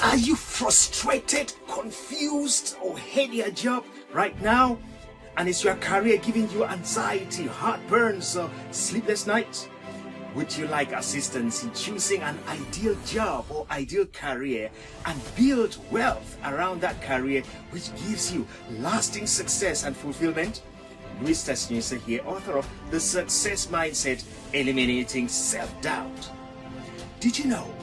Are you frustrated, confused, or hate your job right now? And is your career giving you anxiety, heartburns, or sleepless nights? Would you like assistance in choosing an ideal job or ideal career and build wealth around that career which gives you lasting success and fulfillment? Louistas Nyuyse here, author of The Success Mindset, Eliminating Self-Doubt. Did you know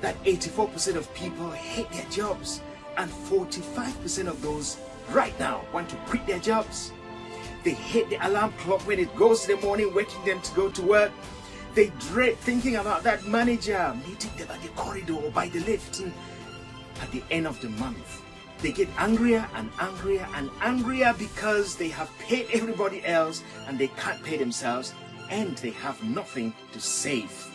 that 84% of people hate their jobs and 45% of those right now want to quit their jobs? They hate the alarm clock when it goes in the morning, waking them to go to work. They dread thinking about that manager meeting them at the corridor or by the lift. And at the end of the month, they get angrier and angrier and angrier because they have paid everybody else and they can't pay themselves, and they have nothing to save.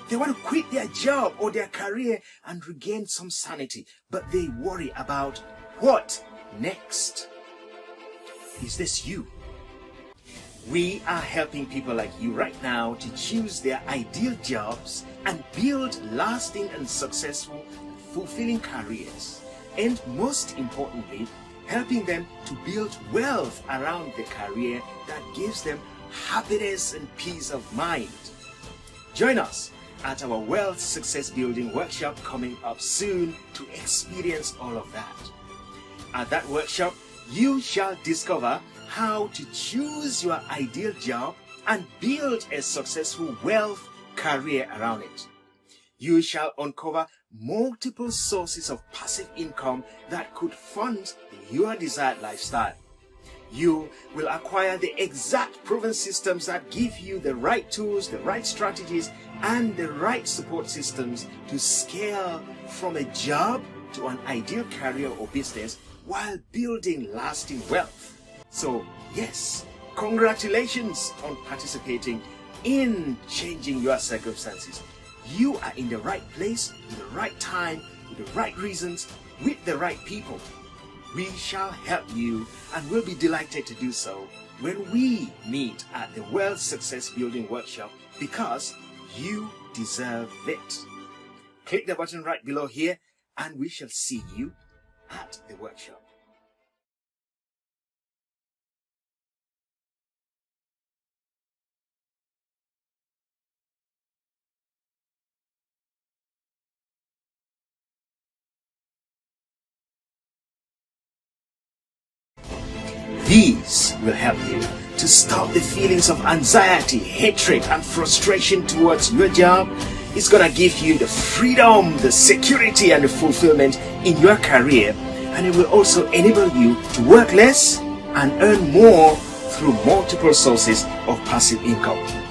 They want to quit their job or their career and regain some sanity, but they worry about what next. Is this you? We are helping people like you right now to choose their ideal jobs and build lasting and successful, fulfilling careers. And most importantly, helping them to build wealth around the career that gives them happiness and peace of mind. Join us at our Wealth Success Building workshop coming up soon to experience all of that. At that workshop, you shall discover how to choose your ideal job and build a successful wealth career around it. You shall uncover multiple sources of passive income that could fund your desired lifestyle. You will acquire the exact proven systems that give you the right tools, the right strategies, and the right support systems to scale from a job to an ideal career or business while building lasting wealth. So yes, congratulations on participating in changing your circumstances. You are in the right place, in the right time, with the right reasons, with the right people. We shall help you and will be delighted to do so when we meet at the Wealth Success Building Workshop, because you deserve it. Click the button right below here and we shall see you at the workshop. These will help you to stop the feelings of anxiety, hatred, and frustration towards your job. It's going to give you the freedom, the security, and the fulfillment in your career. And it will also enable you to work less and earn more through multiple sources of passive income.